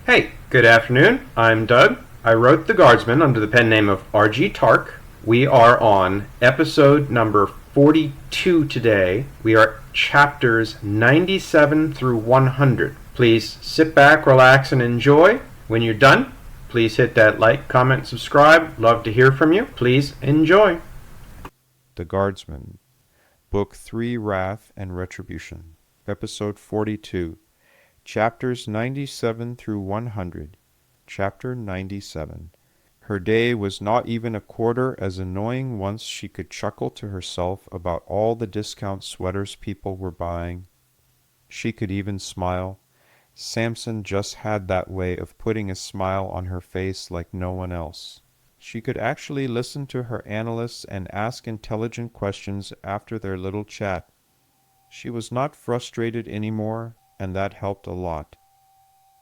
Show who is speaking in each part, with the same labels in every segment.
Speaker 1: Hey, good afternoon. I'm Doug. I wrote The Guardsman under the pen name of R.G. Taark. We are on episode number 42 today. We are chapters 97 through 100. Please sit back, relax, and enjoy. When you're done, please hit that like, comment, subscribe. Love to hear from you. Please enjoy.
Speaker 2: The Guardsman, Book 3, Wrath and Retribution, Episode 42, Chapters 97 through 100, Chapter 97. Her day was not even a quarter as annoying once she could chuckle to herself about all the discount sweaters people were buying. She could even smile. Samson just had that way of putting a smile on her face like no one else. She could actually listen to her analysts and ask intelligent questions after their little chat. She was not frustrated anymore, and that helped a lot.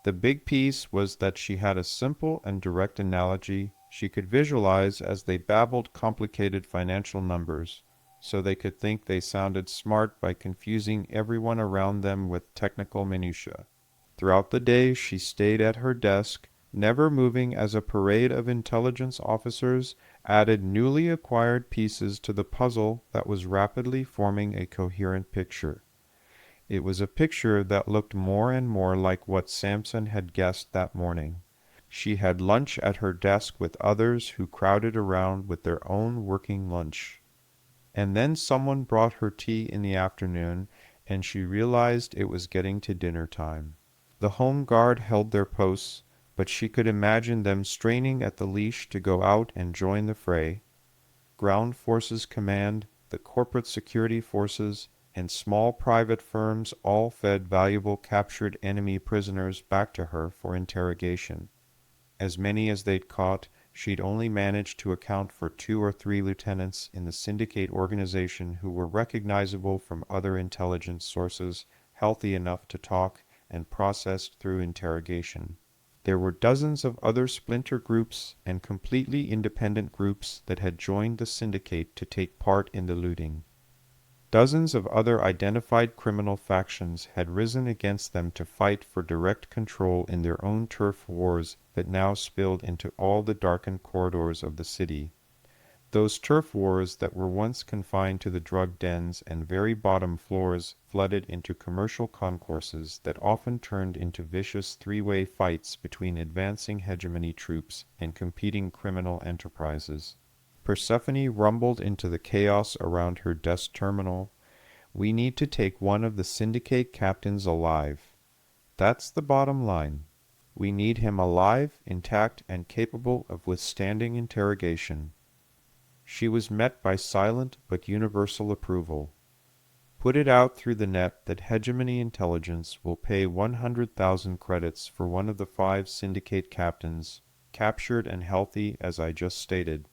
Speaker 2: The big piece was that she had a simple and direct analogy she could visualize as they babbled complicated financial numbers, so they could think they sounded smart by confusing everyone around them with technical minutiae. Throughout the day she stayed at her desk, never moving as a parade of intelligence officers added newly acquired pieces to the puzzle that was rapidly forming a coherent picture. It was a picture that looked more and more like what Samson had guessed that morning. She had lunch at her desk with others who crowded around with their own working lunch. And then someone brought her tea in the afternoon, and she realized it was getting to dinner time. The home guard held their posts, but she could imagine them straining at the leash to go out and join the fray. Ground Forces Command, the corporate security forces, and small private firms all fed valuable captured enemy prisoners back to her for interrogation. As many as they'd caught, she'd only managed to account for 2 or 3 lieutenants in the syndicate organization who were recognizable from other intelligence sources, healthy enough to talk, and processed through interrogation. There were dozens of other splinter groups and completely independent groups that had joined the syndicate to take part in the looting. Dozens of other identified criminal factions had risen against them to fight for direct control in their own turf wars that now spilled into all the darkened corridors of the city. Those turf wars that were once confined to the drug dens and very bottom floors flooded into commercial concourses that often turned into vicious three-way fights between advancing hegemony troops and competing criminal enterprises. Persephone rumbled into the chaos around her desk terminal. We need to take one of the syndicate captains alive. That's the bottom line. We need him alive, intact, and capable of withstanding interrogation. She was met by silent but universal approval. Put it out through the net that Hegemony Intelligence will pay 100,000 credits for one of the 5 syndicate captains, captured and healthy as I just stated.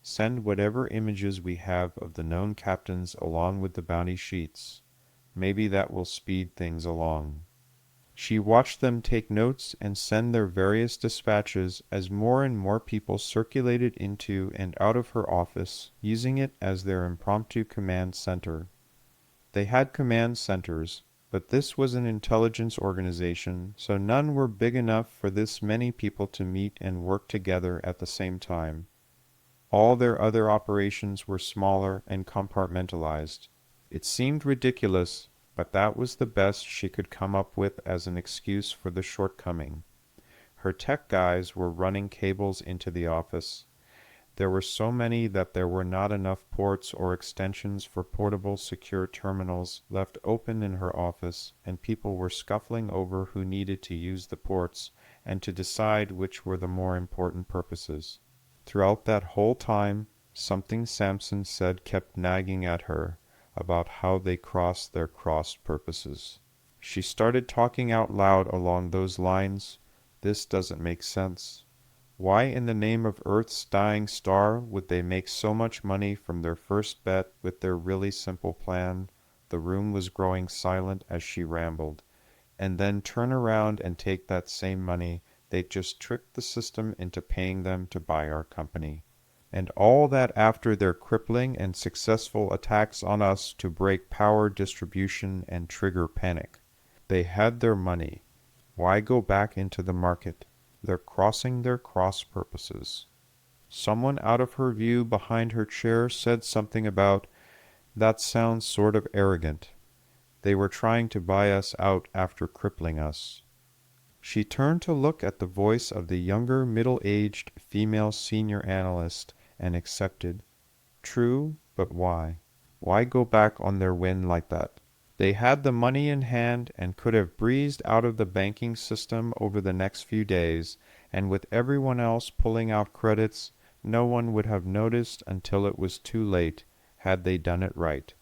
Speaker 2: Send whatever images we have of the known captains along with the bounty sheets. Maybe that will speed things along. She watched them take notes and send their various dispatches as more and more people circulated into and out of her office, using it as their impromptu command center. They had command centers, but this was an intelligence organization, so none were big enough for this many people to meet and work together at the same time. All their other operations were smaller and compartmentalized. It seemed ridiculous, but that was the best she could come up with as an excuse for the shortcoming. Her tech guys were running cables into the office. There were so many that there were not enough ports or extensions for portable secure terminals left open in her office, and people were scuffling over who needed to use the ports and to decide which were the more important purposes. Throughout that whole time, something Samson said kept nagging at her about how they crossed their crossed purposes. She started talking out loud along those lines. This doesn't make sense. Why in the name of Earth's dying star would they make so much money from their first bet with their really simple plan? The room was growing silent as she rambled. And then turn around and take that same money. They'd just tricked the system into paying them to buy our company. And all that after their crippling and successful attacks on us to break power distribution and trigger panic. They had their money. Why go back into the market? They're crossing their cross purposes. Someone out of her view behind her chair said something about, "That sounds sort of arrogant. They were trying to buy us out after crippling us." She turned to look at the voice of the younger middle-aged female senior analyst and accepted. True, but why? Why go back on their win like that? They had the money in hand and could have breezed out of the banking system over the next few days, and with everyone else pulling out credits, no one would have noticed until it was too late, had they done it right.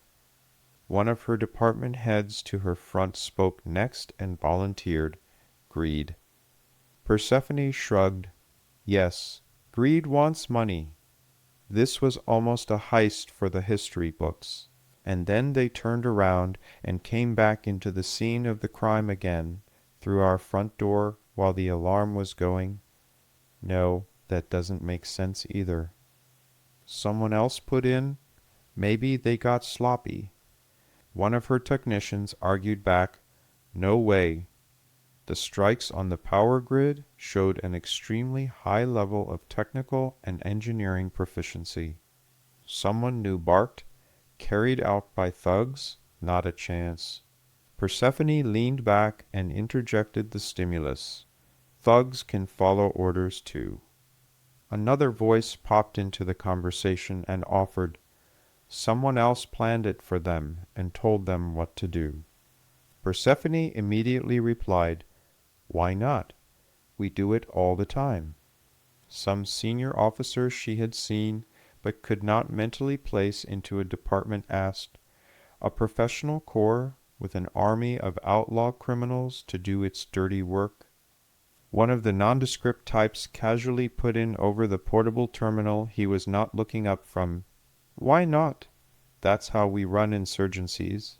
Speaker 2: One of her department heads to her front spoke next and volunteered, "Greed." Persephone shrugged. Yes, greed wants money. This was almost a heist for the history books. And then they turned around and came back into the scene of the crime again, through our front door while the alarm was going. No, that doesn't make sense either. Someone else put in, maybe they got sloppy. One of her technicians argued back, no way. The strikes on the power grid showed an extremely high level of technical and engineering proficiency. Someone new barked, carried out by thugs? Not a chance. Persephone leaned back and interjected the stimulus. Thugs can follow orders too. Another voice popped into the conversation and offered, someone else planned it for them and told them what to do. Persephone immediately replied, why not? We do it all the time. Some senior officer she had seen but could not mentally place into a department asked, a professional corps with an army of outlaw criminals to do its dirty work? One of the nondescript types casually put in over the portable terminal he was not looking up from, why not? That's how we run insurgencies.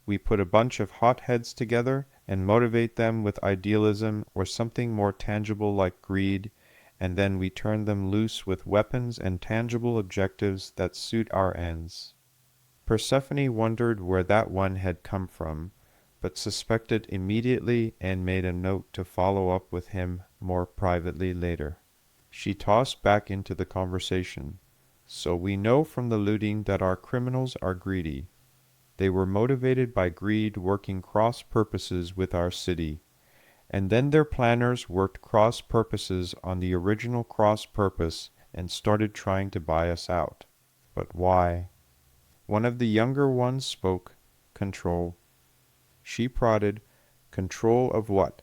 Speaker 2: We put a bunch of hotheads together and motivate them with idealism or something more tangible like greed, and then we turn them loose with weapons and tangible objectives that suit our ends. Persephone wondered where that one had come from, but suspected immediately and made a note to follow up with him more privately later. She tossed back into the conversation. So we know from the looting that our criminals are greedy. They were motivated by greed, working cross purposes with our city. And then their planners worked cross purposes on the original cross purpose and started trying to buy us out. But why? One of the younger ones spoke, control. She prodded, control of what?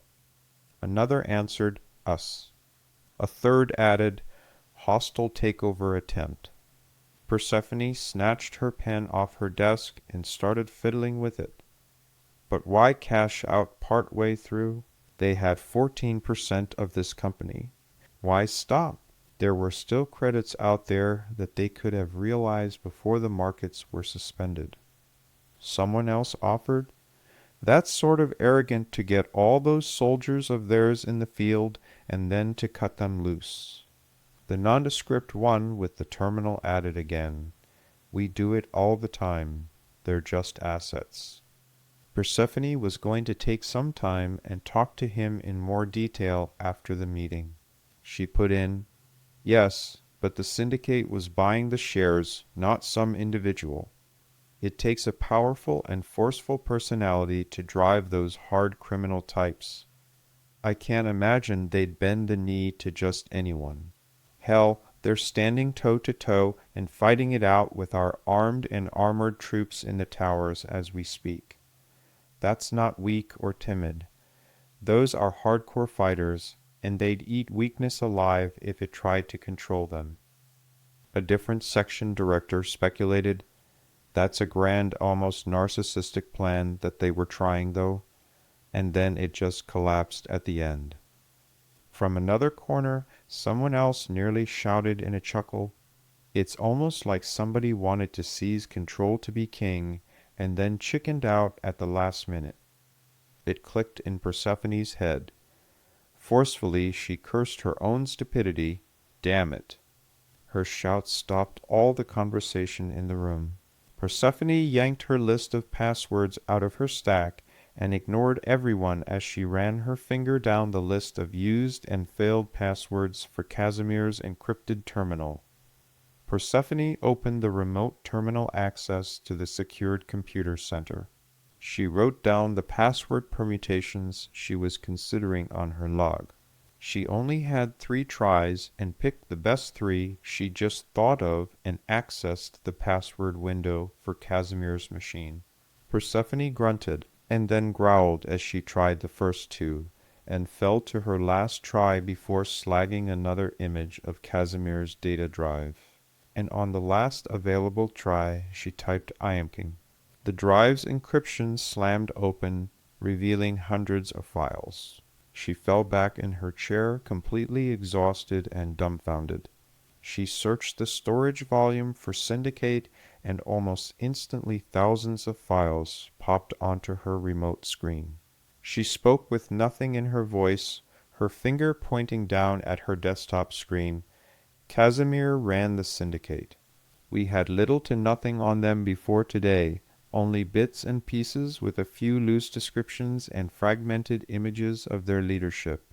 Speaker 2: Another answered, us. A third added, hostile takeover attempt. Persephone snatched her pen off her desk and started fiddling with it. But why cash out part way through? They had 14% of this company. Why stop? There were still credits out there that they could have realized before the markets were suspended. Someone else offered, that's sort of arrogant to get all those soldiers of theirs in the field and then to cut them loose. The nondescript one with the terminal added again, we do it all the time. They're just assets. Persephone was going to take some time and talk to him in more detail after the meeting. She put in, yes, but the syndicate was buying the shares, not some individual. It takes a powerful and forceful personality to drive those hard criminal types. I can't imagine they'd bend the knee to just anyone. Hell, they're standing toe-to-toe and fighting it out with our armed and armored troops in the towers as we speak. That's not weak or timid. Those are hardcore fighters, and they'd eat weakness alive if it tried to control them. A different section director speculated, that's a grand, almost narcissistic plan that they were trying, though, and then it just collapsed at the end. From another corner, someone else nearly shouted in a chuckle, it's almost like somebody wanted to seize control to be king, and then chickened out at the last minute. It clicked in Persephone's head. Forcefully she cursed her own stupidity. Damn it. Her shout stopped all the conversation in the room. Persephone yanked her list of passwords out of her stack and ignored everyone as she ran her finger down the list of used and failed passwords for Casimir's encrypted terminal. Persephone opened the remote terminal access to the secured computer center. She wrote down the password permutations she was considering on her log. She only had 3 tries and picked the best 3 she just thought of and accessed the password window for Casimir's machine. Persephone grunted and then growled as she tried the first 2, and fell to her last try before slagging another image of Casimir's data drive. And on the last available try, she typed "IamKing." The drive's encryption slammed open, revealing hundreds of files. She fell back in her chair, completely exhausted and dumbfounded. She searched the storage volume for Syndicate, and almost instantly thousands of files popped onto her remote screen. She spoke with nothing in her voice, her finger pointing down at her desktop screen. Casimir ran the Syndicate. We had little to nothing on them before today, only bits and pieces with a few loose descriptions and fragmented images of their leadership.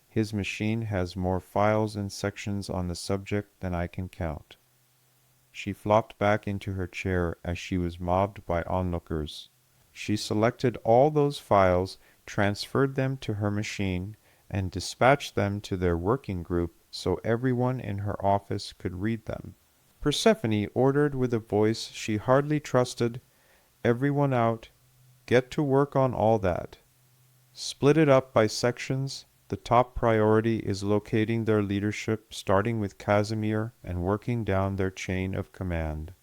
Speaker 2: His machine has more files and sections on the subject than I can count. She flopped back into her chair as she was mobbed by onlookers. She selected all those files, transferred them to her machine, and dispatched them to their working group so everyone in her office could read them. Persephone ordered with a voice she hardly trusted, "Everyone out. Get to work on all that. Split it up by sections. The top priority is locating their leadership, starting with Casimir and working down their chain of command."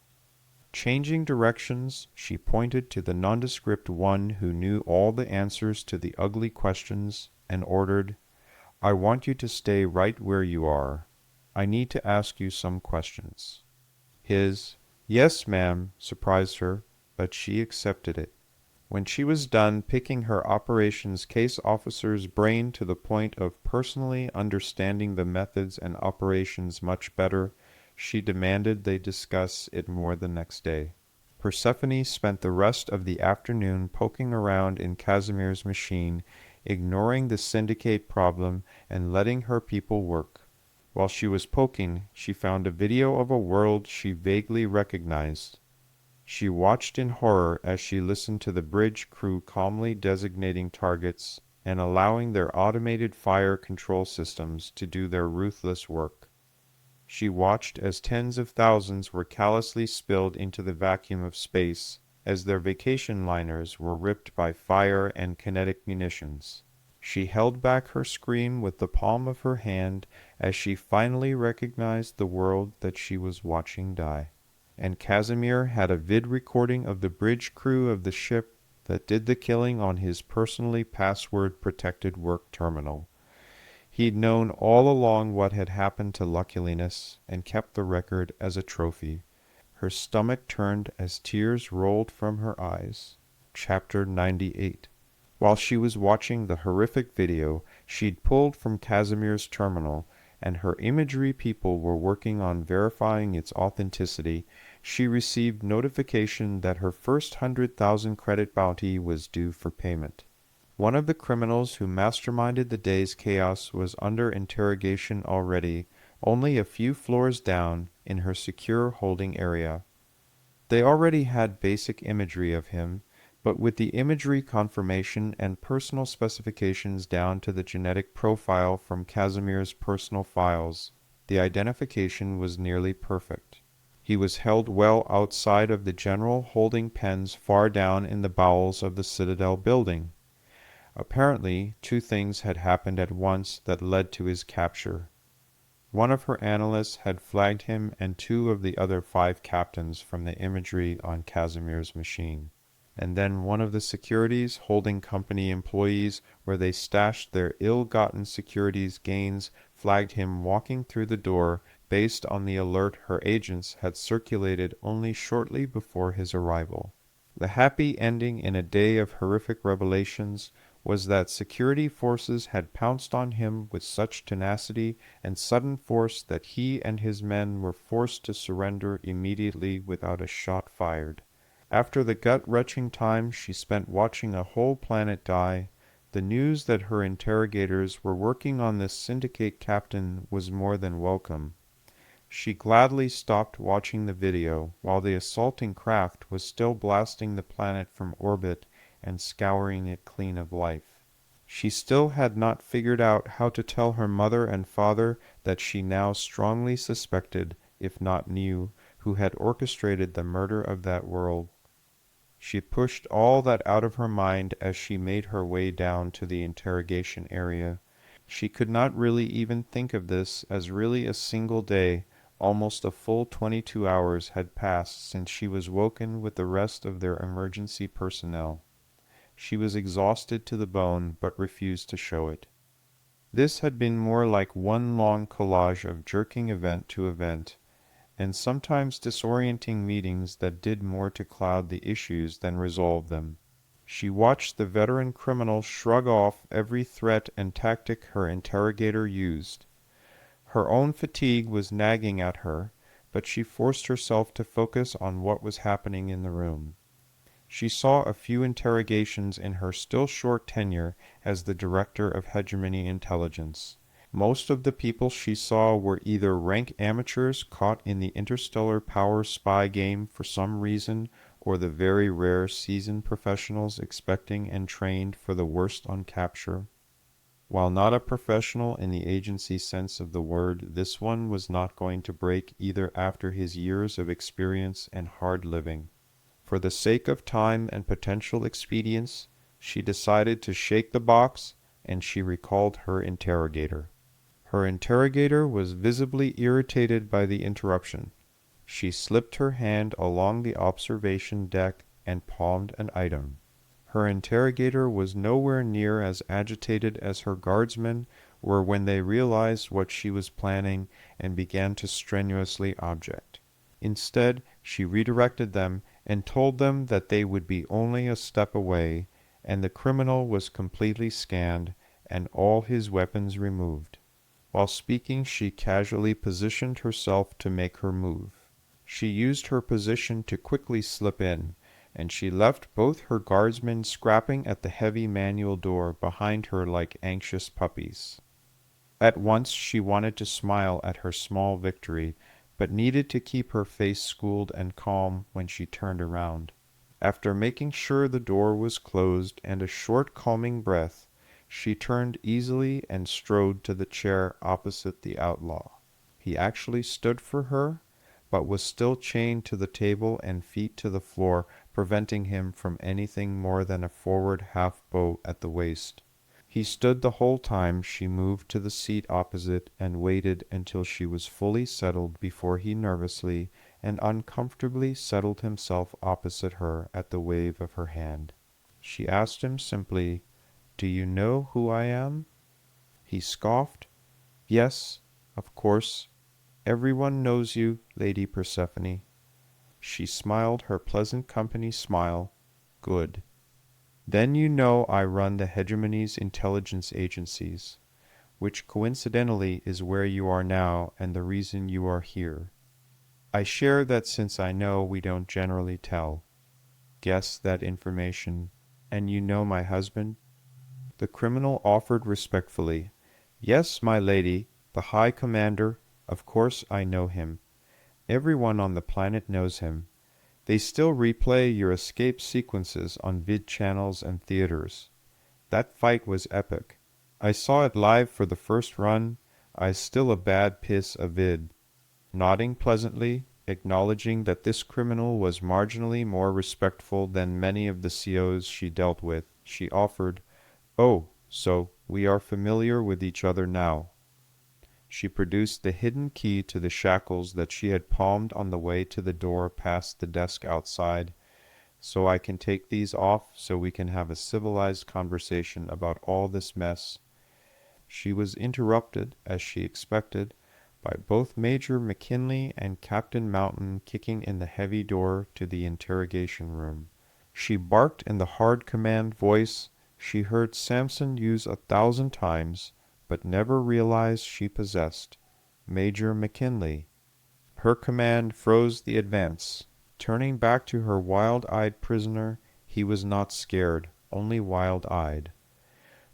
Speaker 2: Changing directions, she pointed to the nondescript one who knew all the answers to the ugly questions and ordered, "I want you to stay right where you are. I need to ask you some questions." His "Yes, ma'am," surprised her, but she accepted it. When she was done picking her operations case officer's brain to the point of personally understanding the methods and operations much better, she demanded they discuss it more the next day. Persephone spent the rest of the afternoon poking around in Casimir's machine, ignoring the Syndicate problem and letting her people work. While she was poking, she found a video of a world she vaguely recognized. She watched in horror as she listened to the bridge crew calmly designating targets and allowing their automated fire control systems to do their ruthless work. She watched as tens of thousands were callously spilled into the vacuum of space, as their vacation liners were ripped by fire and kinetic munitions. She held back her scream with the palm of her hand as she finally recognized the world that she was watching die. And Casimir had a vid recording of the bridge crew of the ship that did the killing on his personally password-protected work terminal. He'd known all along what had happened to Luckiliness and kept the record as a trophy. Her stomach turned as tears rolled from her eyes. Chapter 98. While she was watching the horrific video she'd pulled from Casimir's terminal, and her imagery people were working on verifying its authenticity, she received notification that her first 100,000 credit bounty was due for payment. One of the criminals who masterminded the day's chaos was under interrogation already, only a few floors down, in her secure holding area. They already had basic imagery of him, but with the imagery confirmation and personal specifications down to the genetic profile from Casimir's personal files, the identification was nearly perfect. He was held well outside of the general holding pens far down in the bowels of the Citadel building. Apparently, 2 things had happened at once that led to his capture. One of her analysts had flagged him and 2 of the other 5 captains from the imagery on Casimir's machine. And then one of the securities holding company employees where they stashed their ill-gotten securities gains flagged him walking through the door based on the alert her agents had circulated only shortly before his arrival. The happy ending in a day of horrific revelations was that security forces had pounced on him with such tenacity and sudden force that he and his men were forced to surrender immediately without a shot fired. After the gut-wrenching time she spent watching a whole planet die, the news that her interrogators were working on this syndicate captain was more than welcome. She gladly stopped watching the video while the assaulting craft was still blasting the planet from orbit and scouring it clean of life. She still had not figured out how to tell her mother and father that she now strongly suspected, if not knew, who had orchestrated the murder of that world. She pushed all that out of her mind as she made her way down to the interrogation area. She could not really even think of this as really a single day. Almost a full 22 hours had passed since she was woken with the rest of their emergency personnel. She was exhausted to the bone, but refused to show it. This had been more like one long collage of jerking event to event, and sometimes disorienting meetings that did more to cloud the issues than resolve them. She watched the veteran criminal shrug off every threat and tactic her interrogator used. Her own fatigue was nagging at her, but she forced herself to focus on what was happening in the room. She saw a few interrogations in her still short tenure as the Director of Hegemony Intelligence. Most of the people she saw were either rank amateurs caught in the interstellar power spy game for some reason, or the very rare seasoned professionals expecting and trained for the worst on capture. While not a professional in the agency sense of the word, this one was not going to break either after his years of experience and hard living. For the sake of time and potential expedience, she decided to shake the box, and she recalled her interrogator. Her interrogator was visibly irritated by the interruption. She slipped her hand along the observation deck and palmed an item. Her interrogator was nowhere near as agitated as her guardsmen were when they realized what she was planning and began to strenuously object. Instead, she redirected them and told them that they would be only a step away, and the criminal was completely scanned and all his weapons removed. While speaking, she casually positioned herself to make her move. She used her position to quickly slip in, and she left both her guardsmen scrapping at the heavy manual door behind her like anxious puppies. At once she wanted to smile at her small victory, but needed to keep her face schooled and calm when she turned around. After making sure the door was closed and a short calming breath, she turned easily and strode to the chair opposite the outlaw. He actually stood for her, but was still chained to the table and feet to the floor, preventing him from anything more than a forward half-bow at the waist. He stood the whole time she moved to the seat opposite and waited until she was fully settled before he nervously and uncomfortably settled himself opposite her at the wave of her hand. She asked him simply, "Do you know who I am?" He scoffed. "Yes, of course. Everyone knows you, Lady Persephone." She smiled her pleasant company smile. "Good. Then you know I run the Hegemony's intelligence agencies, which coincidentally is where you are now and the reason you are here. I share that since I know we don't generally tell. Guess that information, and you know my husband?" The criminal offered respectfully, "Yes, my lady, the High Commander. Of course I know him. Everyone on the planet knows him. They still replay your escape sequences on vid channels and theaters. That fight was epic. I saw it live for the first run. I's still a bad piss of vid." Nodding pleasantly, acknowledging that this criminal was marginally more respectful than many of the COs she dealt with, she offered, "Oh, so we are familiar with each other now." She produced the hidden key to the shackles that she had palmed on the way to the door past the desk outside. "So I can take these off so we can have a civilized conversation about all this mess." She was interrupted, as she expected, by both Major McKinley and Captain Mountain kicking in the heavy door to the interrogation room. She barked in the hard command voice she heard Samson use 1,000 times, but never realized she possessed. "Major McKinley." Her command froze the advance. Turning back to her wild-eyed prisoner, he was not scared, only wild-eyed.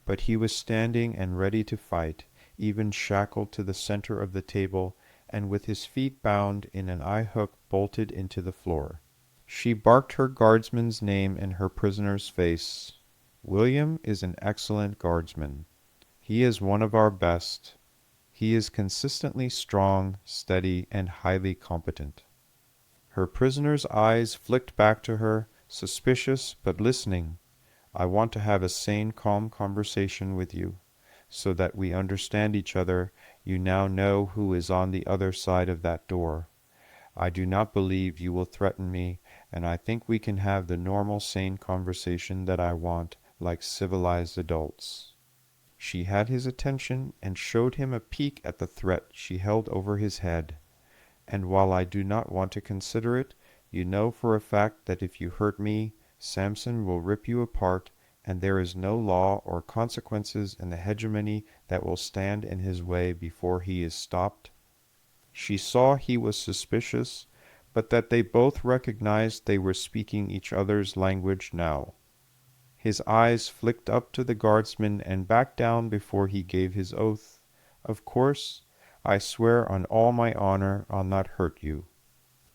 Speaker 2: But he was standing and ready to fight, even shackled to the center of the table, and with his feet bound in an eye-hook bolted into the floor. She barked her guardsman's name in her prisoner's face. "William is an excellent guardsman. He is one of our best. He is consistently strong, steady, and highly competent." Her prisoner's eyes flicked back to her, suspicious but listening. "I want to have a sane, calm conversation with you, so that we understand each other. You now know who is on the other side of that door. I do not believe you will threaten me, and I think we can have the normal, sane conversation that I want, like civilized adults." She had his attention and showed him a peek at the threat she held over his head. "And while I do not want to consider it, you know for a fact that if you hurt me, Samson will rip you apart, and there is no law or consequences in the hegemony that will stand in his way before he is stopped." She saw he was suspicious, but that they both recognized they were speaking each other's language now. His eyes flicked up to the guardsman and back down before he gave his oath. "Of course, I swear on all my honor I'll not hurt you."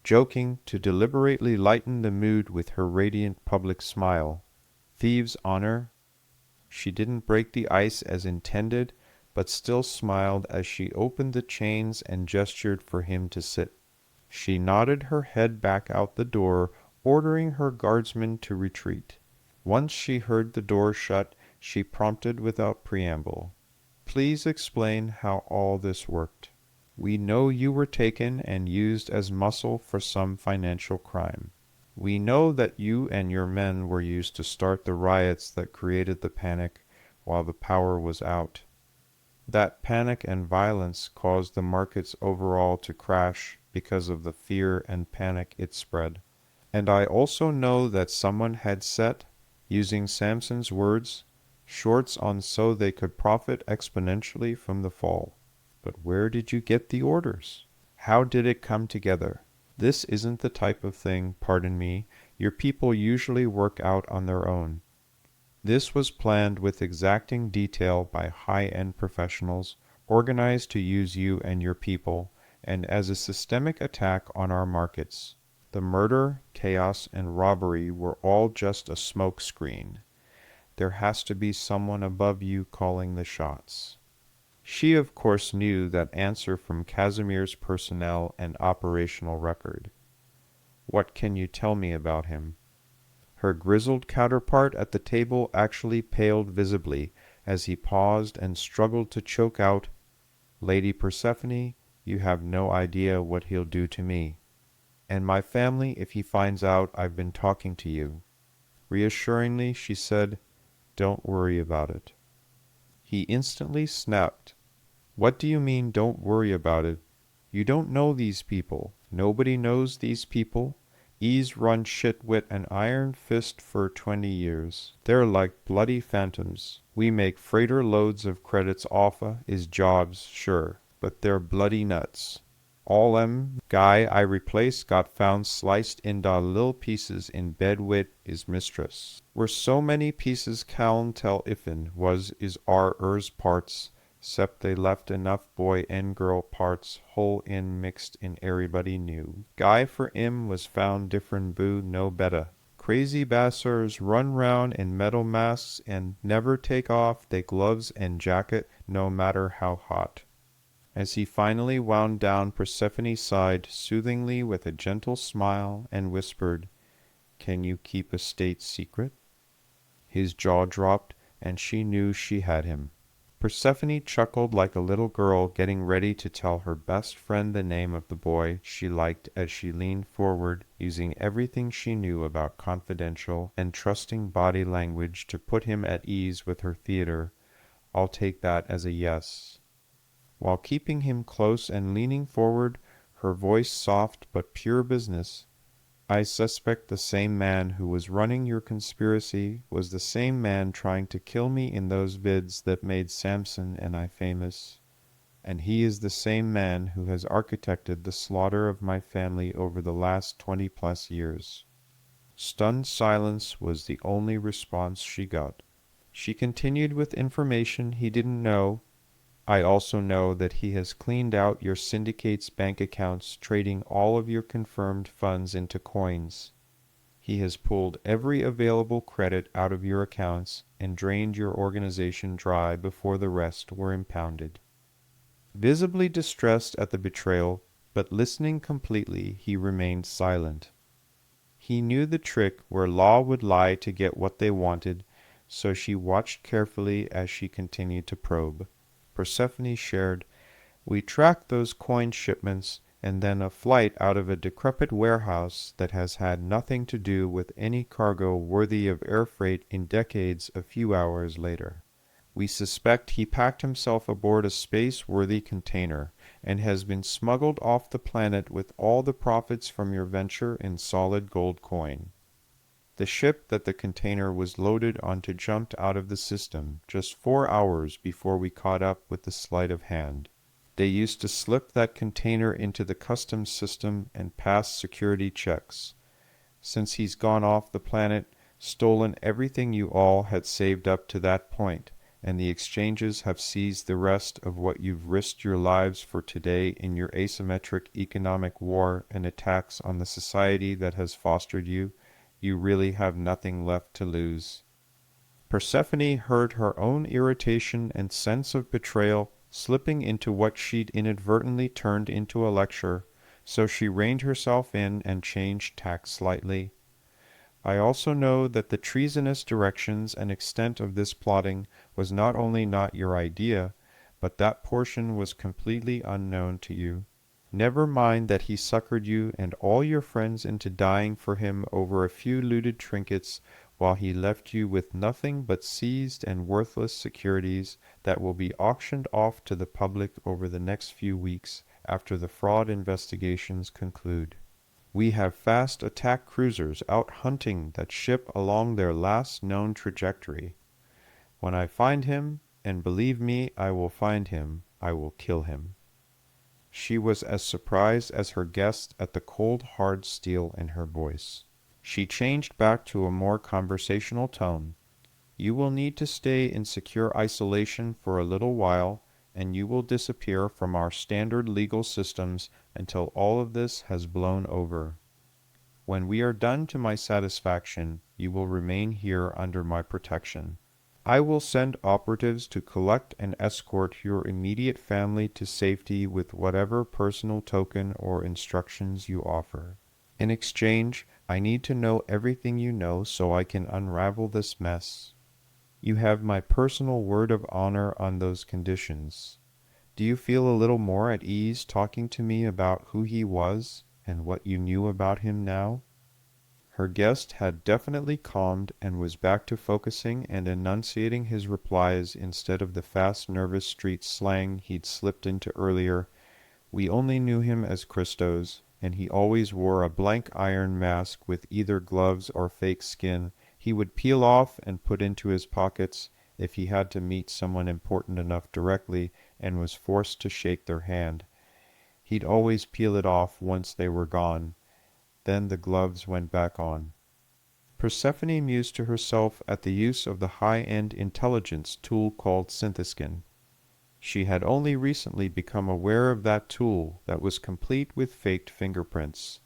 Speaker 2: Joking to deliberately lighten the mood with her radiant public smile. Thieves' honor? She didn't break the ice as intended, but still smiled as she opened the chains and gestured for him to sit. She nodded her head back out the door, ordering her guardsman to retreat. Once she heard the door shut, she prompted without preamble. "Please explain how all this worked. We know you were taken and used as muscle for some financial crime. We know that you and your men were used to start the riots that created the panic while the power was out. That panic and violence caused the markets overall to crash because of the fear and panic it spread. And I also know that someone had set, using Samson's words, shorts on so they could profit exponentially from the fall. But where did you get the orders? How did it come together? This isn't the type of thing, pardon me, your people usually work out on their own. This was planned with exacting detail by high-end professionals, organized to use you and your people, and as a systemic attack on our markets. The murder, chaos, and robbery were all just a smoke screen. There has to be someone above you calling the shots." She of course knew that answer from Casimir's personnel and operational record. "What can you tell me about him?" Her grizzled counterpart at the table actually paled visibly as he paused and struggled to choke out, "Lady Persephone, you have no idea what he'll do to me. And my family if he finds out I've been talking to you." Reassuringly she said, "Don't worry about it." He instantly snapped. "What do you mean, don't worry about it? You don't know these people. Nobody knows these people. E's run shit with an iron fist for 20 years. They're like bloody phantoms. We make freighter loads of credits offa is jobs, sure, but they're bloody nuts. All guy I replaced got found sliced into lil pieces in bed wit is mistress. Were so many pieces caln tell ifin was is our parts, 'cept they left enough boy and girl parts whole in mixed in everybody knew. Guy for was found different boo no betta. Crazy bassers run round in metal masks and never take off they gloves and jacket no matter how hot." As he finally wound down, Persephone sighed soothingly with a gentle smile and whispered, "Can you keep a state secret?" His jaw dropped, and she knew she had him. Persephone chuckled like a little girl getting ready to tell her best friend the name of the boy she liked as she leaned forward, using everything she knew about confidential and trusting body language to put him at ease with her theater. "I'll take that as a yes." While keeping him close and leaning forward, her voice soft but pure business, "I suspect the same man who was running your conspiracy was the same man trying to kill me in those vids that made Samson and I famous. and he is the same man who has architected the slaughter of my family over the last 20+ years." Stunned silence was the only response she got. She continued with information he didn't know. "I also know that he has cleaned out your syndicate's bank accounts, trading all of your confirmed funds into coins. He has pulled every available credit out of your accounts and drained your organization dry before the rest were impounded." Visibly distressed at the betrayal, but listening completely, he remained silent. He knew the trick where law would lie to get what they wanted, so she watched carefully as she continued to probe. Persephone shared, "We tracked those coin shipments and then a flight out of a decrepit warehouse that has had nothing to do with any cargo worthy of air freight in decades a few hours later. We suspect he packed himself aboard a space-worthy container and has been smuggled off the planet with all the profits from your venture in solid gold coin." The ship that the container was loaded onto jumped out of the system just 4 hours before we caught up with the sleight of hand. They used to slip that container into the customs system and pass security checks. Since he's gone off the planet, stolen everything you all had saved up to that point, and the exchanges have seized the rest of what you've risked your lives for today in your asymmetric economic war and attacks on the society that has fostered you, you really have nothing left to lose. Persephone heard her own irritation and sense of betrayal slipping into what she'd inadvertently turned into a lecture, so she reined herself in and changed tack slightly. "I also know that the treasonous directions and extent of this plotting was not only not your idea, but that portion was completely unknown to you. Never mind that he suckered you and all your friends into dying for him over a few looted trinkets, while he left you with nothing but seized and worthless securities that will be auctioned off to the public over the next few weeks after the fraud investigations conclude. We have fast attack cruisers out hunting that ship along their last known trajectory. When I find him, and believe me, I will find him, I will kill him." She was as surprised as her guest at the cold, hard steel in her voice. She changed back to a more conversational tone. "You will need to stay in secure isolation for a little while, and you will disappear from our standard legal systems until all of this has blown over. When we are done to my satisfaction, you will remain here under my protection. I will send operatives to collect and escort your immediate family to safety with whatever personal token or instructions you offer. In exchange, I need to know everything you know so I can unravel this mess. You have my personal word of honor on those conditions. Do you feel a little more at ease talking to me about who he was and what you knew about him now?" Her guest had definitely calmed and was back to focusing and enunciating his replies instead of the fast, nervous street slang he'd slipped into earlier. "We only knew him as Christos, and he always wore a blank iron mask with either gloves or fake skin he would peel off and put into his pockets if he had to meet someone important enough directly and was forced to shake their hand. He'd always peel it off once they were gone. Then the gloves went back on." Persephone mused to herself at the use of the high-end intelligence tool called Synthiskin. She had only recently become aware of that tool that was complete with faked fingerprints.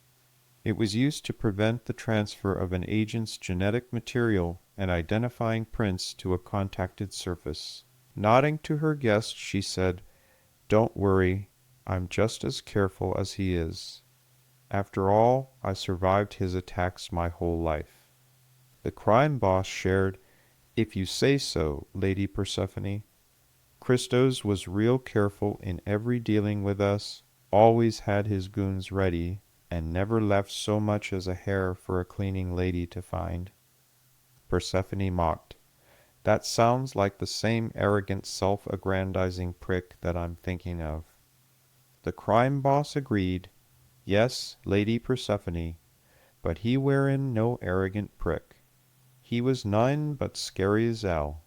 Speaker 2: It was used to prevent the transfer of an agent's genetic material and identifying prints to a contacted surface. Nodding to her guest, she said, "Don't worry, I'm just as careful as he is. After all, I survived his attacks my whole life." The crime boss shared, "If you say so, Lady Persephone. Christos was real careful in every dealing with us, always had his goons ready, and never left so much as a hair for a cleaning lady to find." Persephone mocked, "That sounds like the same arrogant, self-aggrandizing prick that I'm thinking of." The crime boss agreed, "Yes, Lady Persephone, but he wherein no arrogant prick. He was none but scary as hell."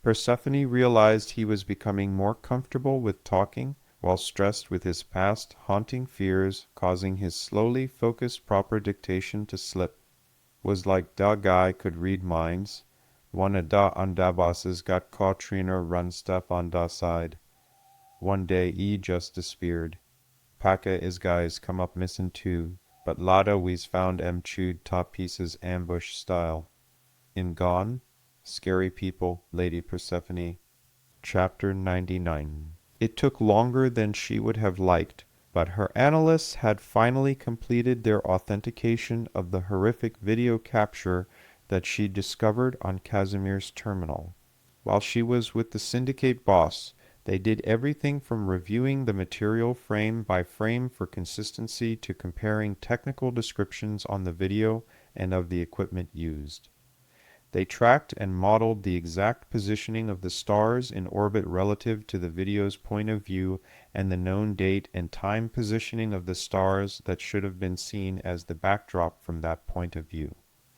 Speaker 2: Persephone realized he was becoming more comfortable with talking, while stressed with his past haunting fears causing his slowly focused proper dictation to slip. Was like da guy could read minds. One of da on da bosses got Katrina run stuff on da side. One day he just disappeared. Paka is guys come up missing too, but Lada we's found chewed top pieces ambush style. In Gone, Scary People, Lady Persephone. Chapter 99. It took longer than she would have liked, but her analysts had finally completed their authentication of the horrific video capture that she discovered on Casimir's terminal. While she was with the syndicate boss, they did everything from reviewing the material frame by frame for consistency to comparing technical descriptions on the video and of the equipment used. They tracked and modeled the exact positioning of the stars in orbit relative to the video's point of view and the known date and time positioning of the stars that should have been seen as the backdrop from that point of view.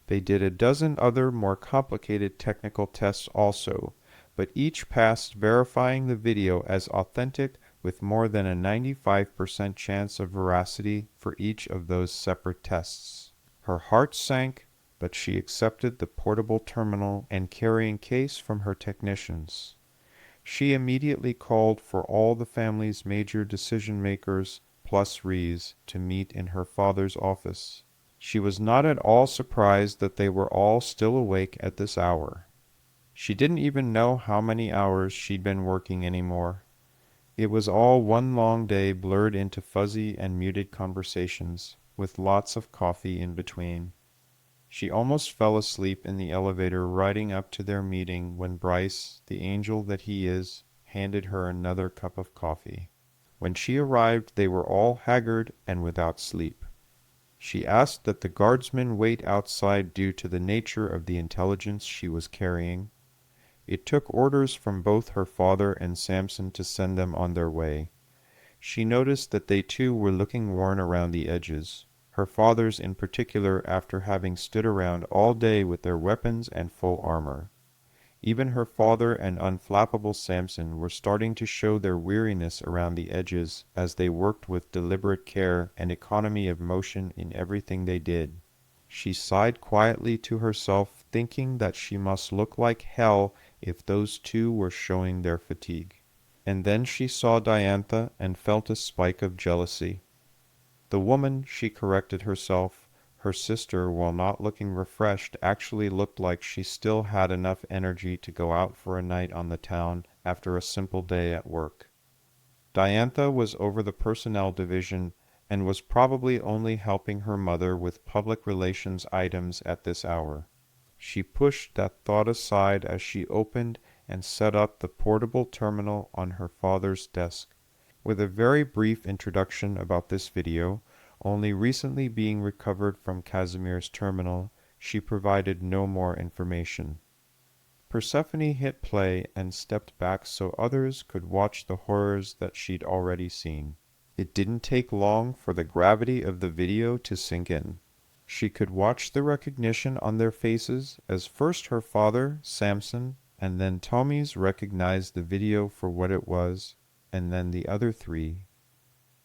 Speaker 2: They did a dozen other more complicated technical tests also, but each passed verifying the video as authentic with more than a 95% chance of veracity for each of those separate tests. Her heart sank, but she accepted the portable terminal and carrying case from her technicians. She immediately called for all the family's major decision-makers, plus Rees, to meet in her father's office. She was not at all surprised that they were all still awake at this hour. She didn't even know how many hours she'd been working anymore. It was all one long day blurred into fuzzy and muted conversations, with lots of coffee in between. She almost fell asleep in the elevator riding up to their meeting when Bryce, the angel that he is, handed her another cup of coffee. When she arrived, they were all haggard and without sleep. She asked that the guardsmen wait outside due to the nature of the intelligence she was carrying. It took orders from both her father and Samson to send them on their way. She noticed that they too were looking worn around the edges, her father's in particular after having stood around all day with their weapons and full armor. Even her father and unflappable Samson were starting to show their weariness around the edges as they worked with deliberate care and economy of motion in everything they did. She sighed quietly to herself, thinking that she must look like hell if those two were showing their fatigue. And then she saw Diantha and felt a spike of jealousy. The woman, she corrected herself, her sister, while not looking refreshed, actually looked like she still had enough energy to go out for a night on the town after a simple day at work. Diantha was over the personnel division and was probably only helping her mother with public relations items at this hour. She pushed that thought aside as she opened and set up the portable terminal on her father's desk. With a very brief introduction about this video, only recently being recovered from Casimir's terminal, she provided no more information. Persephone hit play and stepped back so others could watch the horrors that she'd already seen. It didn't take long for the gravity of the video to sink in. She could watch the recognition on their faces as first her father, Samson, and then Tommy's recognized the video for what it was, and then the other three.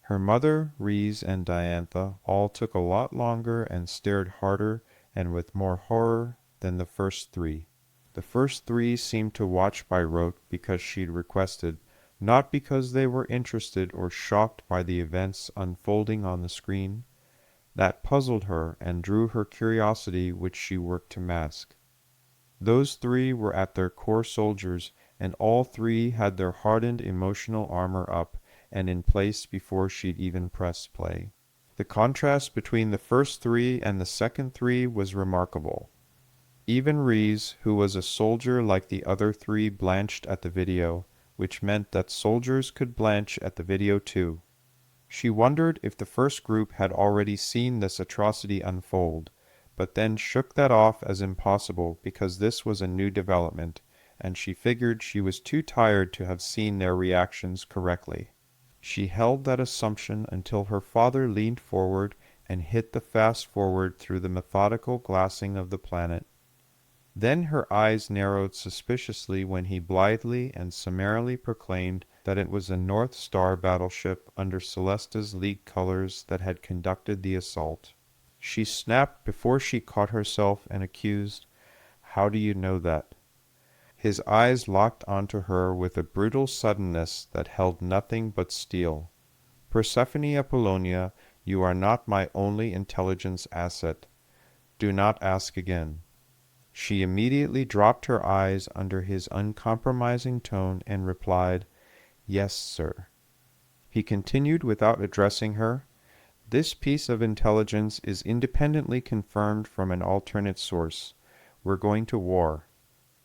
Speaker 2: Her mother, Rees, and Diantha all took a lot longer and stared harder and with more horror than the first three. The first three seemed to watch by rote because she'd requested, not because they were interested or shocked by the events unfolding on the screen. That puzzled her and drew her curiosity, which she worked to mask. Those three were at their core soldiers, and all three had their hardened emotional armor up and in place before she'd even pressed play. The contrast between the first three and the second three was remarkable. Even Rees, who was a soldier like the other three, blanched at the video, which meant that soldiers could blanch at the video too. She wondered if the first group had already seen this atrocity unfold, but then shook that off as impossible because this was a new development, and she figured she was too tired to have seen their reactions correctly. She held that assumption until her father leaned forward and hit the fast forward through the methodical glassing of the planet. Then her eyes narrowed suspiciously when he blithely and summarily proclaimed that it was a North Star battleship under Celesta's League colors that had conducted the assault. She snapped before she caught herself and accused, "How do you know that?" His eyes locked onto her with a brutal suddenness that held nothing but steel. "Persephone Apollonia, you are not my only intelligence asset. Do not ask again." She immediately dropped her eyes under his uncompromising tone and replied, "Yes, sir." He continued without addressing her, "This piece of intelligence is independently confirmed from an alternate source. We're going to war.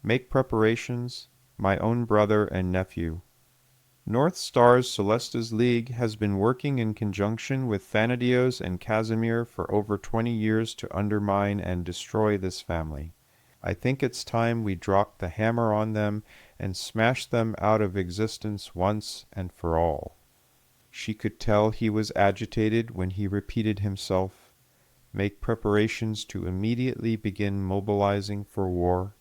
Speaker 2: Make preparations, my own brother and nephew. North Star's Celesta's League has been working in conjunction with Thanadios and Casimir for over 20 years to undermine and destroy this family. I think it's time we dropped the hammer on them and smashed them out of existence once and for all." She could tell he was agitated when he repeated himself, "Make preparations to immediately begin mobilizing for war."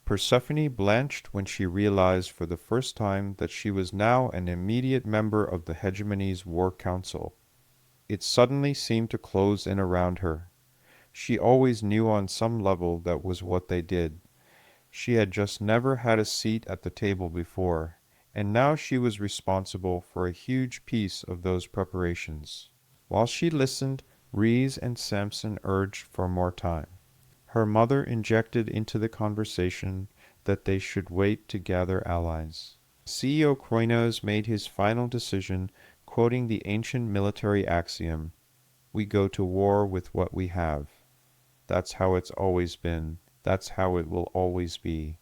Speaker 2: Persephone blanched when she realized for the first time that she was now an immediate member of the hegemony's war council. It suddenly seemed to close in around her. She always knew on some level that was what they did. She had just never had a seat at the table before, and now she was responsible for a huge piece of those preparations. While she listened, Rees and Samson urged for more time. Her mother injected into the conversation that they should wait to gather allies. CEO Kroinos made his final decision, quoting the ancient military axiom, "We go to war with what we have. That's how it's always been. That's how it will always be.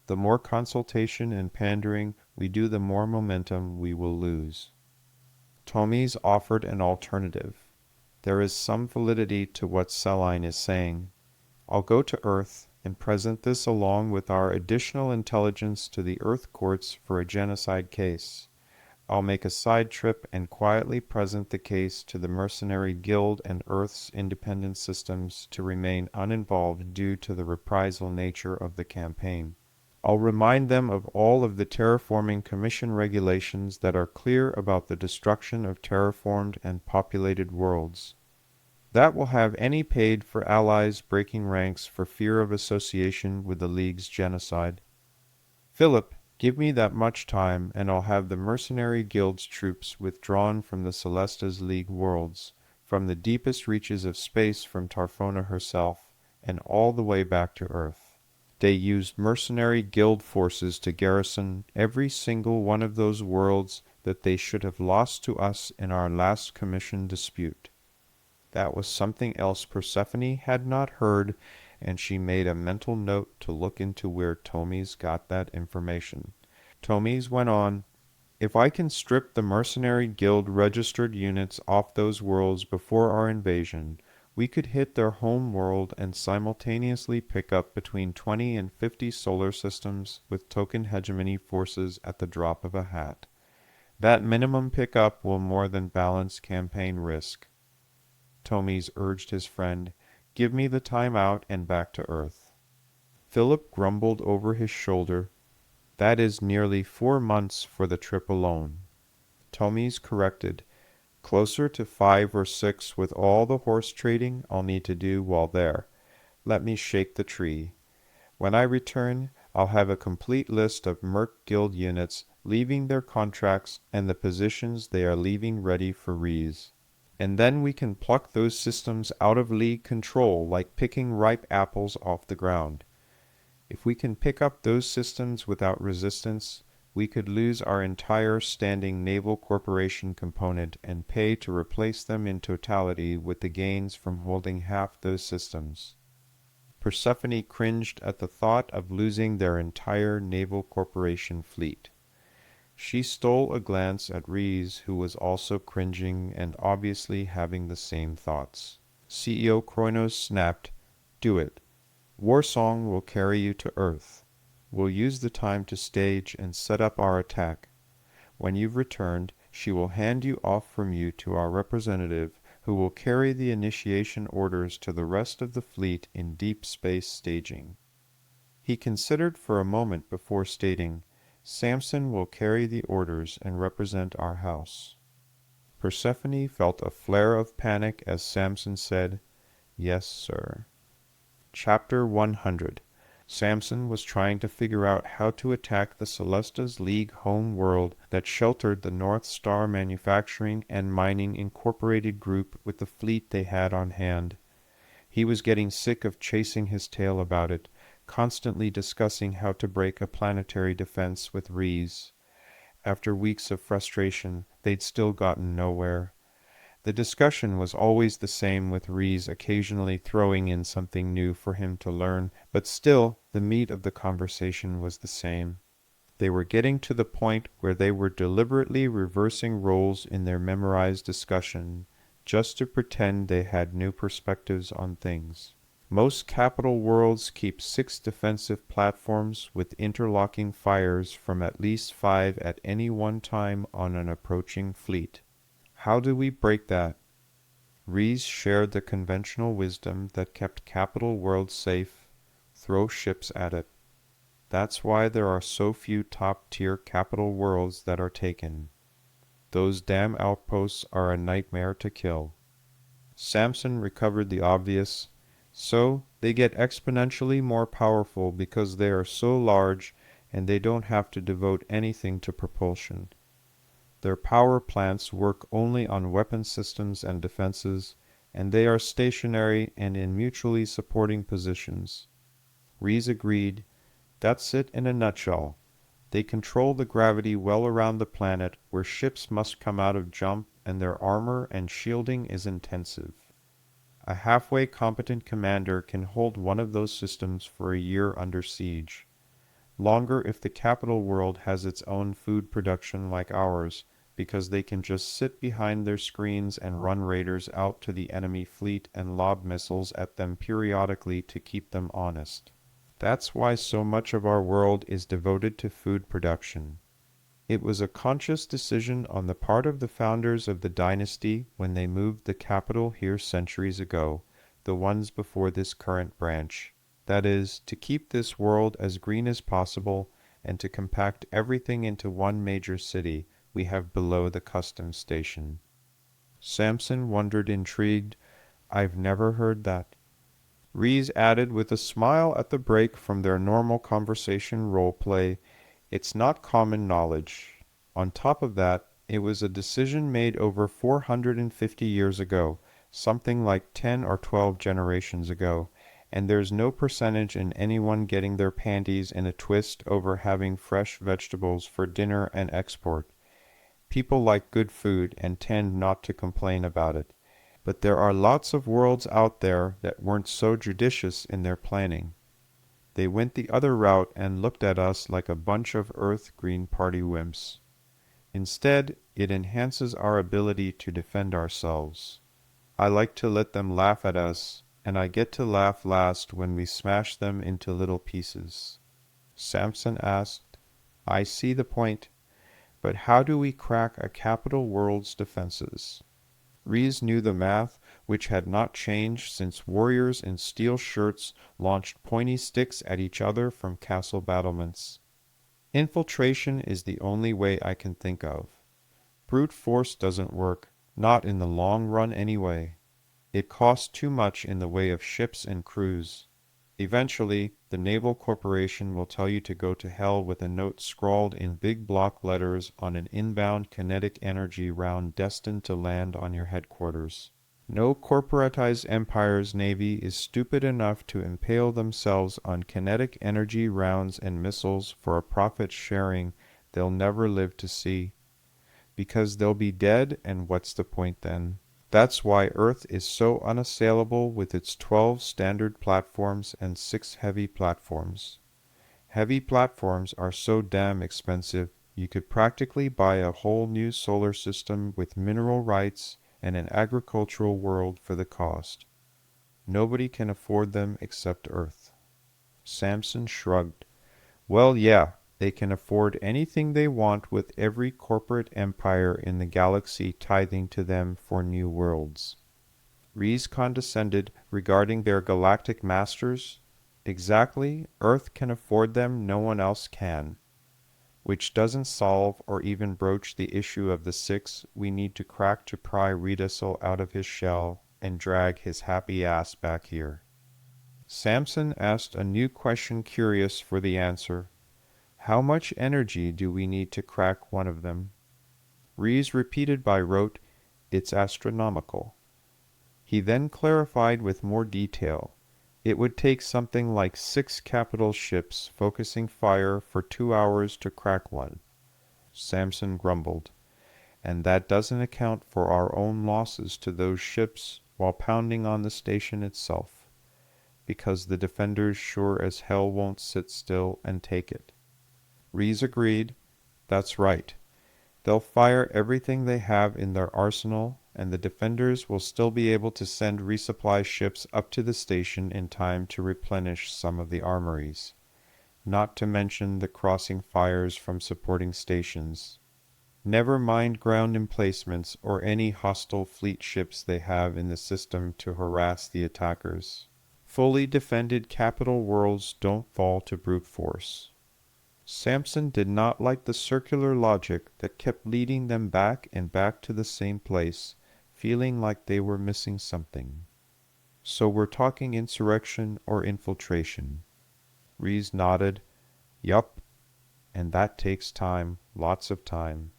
Speaker 2: The more consultation and pandering we do, the more momentum we will lose." Tomies offered an alternative. "There is some validity to what Selline is saying. I'll go to Earth and present this along with our additional intelligence to the Earth courts for a genocide case. I'll make a side trip and quietly present the case to the Mercenary Guild and Earth's independent systems to remain uninvolved due to the reprisal nature of the campaign. I'll remind them of all of the Terraforming Commission regulations that are clear about the destruction of terraformed and populated worlds. That will have any paid for allies breaking ranks for fear of association with the League's genocide. Philip, give me that much time, and I'll have the Mercenary Guild's troops withdrawn from the Celesta's League worlds, from the deepest reaches of space from Tarfona herself, and all the way back to Earth. They used Mercenary Guild forces to garrison every single one of those worlds that they should have lost to us in our last commission dispute." That was something else Persephone had not heard, and she made a mental note to look into where Tomies got that information. Tomies went on, "If I can strip the Mercenary Guild registered units off those worlds before our invasion, we could hit their home world and simultaneously pick up between 20 and 50 solar systems with token hegemony forces at the drop of a hat. That minimum pickup will more than balance campaign risk." Tomies urged his friend, "Give me the time out and back to Earth." Philip grumbled over his shoulder, "That is nearly 4 months for the trip alone." Tomies corrected, "Closer to 5 or 6 with all the horse trading I'll need to do while there. Let me shake the tree. When I return, I'll have a complete list of Merc Guild units leaving their contracts and the positions they are leaving ready for Rees. And then we can pluck those systems out of League control like picking ripe apples off the ground. If we can pick up those systems without resistance, we could lose our entire standing Naval Corporation component and pay to replace them in totality with the gains from holding half those systems." Persephone cringed at the thought of losing their entire Naval Corporation fleet. She stole a glance at Rees, who was also cringing and obviously having the same thoughts. CEO Kroinos snapped, "Do it. Warsong will carry you to Earth. We'll use the time to stage and set up our attack. When you've returned, she will hand you off from you to our representative, who will carry the initiation orders to the rest of the fleet in deep space staging." He considered for a moment before stating, Samson will carry the orders and represent our house." Persephone felt a flare of panic as Samson said, "Yes, sir." Chapter 100. Samson was trying to figure out how to attack the Celestas League home world that sheltered the North Star Manufacturing and Mining Incorporated group with the fleet they had on hand. He was getting sick of chasing his tail about it, constantly discussing how to break a planetary defense with Rees. After weeks of frustration, they'd still gotten nowhere. The discussion was always the same, with Rees occasionally throwing in something new for him to learn, but still the meat of the conversation was the same. They were getting to the point where they were deliberately reversing roles in their memorized discussion, just to pretend they had new perspectives on things. Most capital worlds keep 6 defensive platforms with interlocking fires from at least 5 at any one time on an approaching fleet. How do we break that? Rees shared the conventional wisdom that kept capital worlds safe: throw ships at it. That's why there are so few top-tier capital worlds that are taken. Those damn outposts are a nightmare to kill. Samson recovered the obvious. So, they get exponentially more powerful because they are so large and they don't have to devote anything to propulsion. Their power plants work only on weapon systems and defenses, and they are stationary and in mutually supporting positions. Rees agreed. That's it in a nutshell. They control the gravity well around the planet where ships must come out of jump, and their armor and shielding is intensive. A halfway competent commander can hold one of those systems for a year under siege. Longer if the capital world has its own food production like ours, because they can just sit behind their screens and run raiders out to the enemy fleet and lob missiles at them periodically to keep them honest. That's why so much of our world is devoted to food production. It was a conscious decision on the part of the founders of the dynasty when they moved the capital here centuries ago, the ones before this current branch. That is, to keep this world as green as possible and to compact everything into one major city we have below the customs station. Samson wondered, intrigued, "I've never heard that." Rees added with a smile at the break from their normal conversation role-play, "It's not common knowledge. On top of that, it was a decision made over 450 years ago, something like 10 or 12 generations ago, and there's no percentage in anyone getting their panties in a twist over having fresh vegetables for dinner and export. People like good food and tend not to complain about it. But there are lots of worlds out there that weren't so judicious in their planning. They went the other route and looked at us like a bunch of Earth Green Party wimps. Instead, it enhances our ability to defend ourselves. I like to let them laugh at us, and I get to laugh last when we smash them into little pieces." Samson asked, "I see the point, but how do we crack a capital world's defenses?" Rees knew the math, which had not changed since warriors in steel shirts launched pointy sticks at each other from castle battlements. "Infiltration is the only way I can think of. Brute force doesn't work, not in the long run anyway. It costs too much in the way of ships and crews. Eventually, the Naval Corporation will tell you to go to hell with a note scrawled in big block letters on an inbound kinetic energy round destined to land on your headquarters. No corporatized empire's navy is stupid enough to impale themselves on kinetic energy rounds and missiles for a profit sharing they'll never live to see. Because they'll be dead, and what's the point then? That's why Earth is so unassailable with its 12 standard platforms and 6 heavy platforms. Heavy platforms are so damn expensive, you could practically buy a whole new solar system with mineral rights and an agricultural world for the cost. Nobody can afford them except Earth." Samson shrugged. "Well, yeah, they can afford anything they want with every corporate empire in the galaxy tithing to them for new worlds." Rees condescended regarding their galactic masters. "Exactly, Earth can afford them, no one else can." which doesn't solve or even broach the issue of the 6 we need to crack to pry Redisel out of his shell and drag his happy ass back here. Samson asked a new question, curious for the answer. How much energy do we need to crack one of them? Rees repeated by rote, it's astronomical. He then clarified with more detail. It would take something like 6 capital ships focusing fire for 2 hours to crack one. Samson grumbled. And that doesn't account for our own losses to those ships while pounding on the station itself, because the defenders sure as hell won't sit still and take it. Rees agreed. That's right. They'll fire everything they have in their arsenal, and the defenders will still be able to send resupply ships up to the station in time to replenish some of the armories, not to mention the crossing fires from supporting stations. Never mind ground emplacements or any hostile fleet ships they have in the system to harass the attackers. Fully defended capital worlds don't fall to brute force. Samson did not like the circular logic that kept leading them back and back to the same place, feeling like they were missing something. So we're talking insurrection or infiltration? Rees nodded. Yup. And that takes time, lots of time.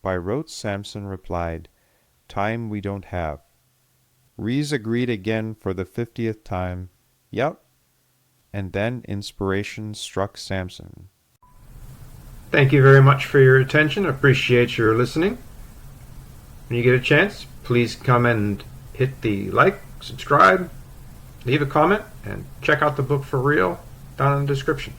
Speaker 2: By rote, Samson replied, time we don't have. Rees agreed again for the 50th time. Yup. And then inspiration struck Samson.
Speaker 1: Thank you very much for your attention. Appreciate your listening. When you get a chance, please come and hit the like, subscribe, leave a comment, and check out the book for real down in the description.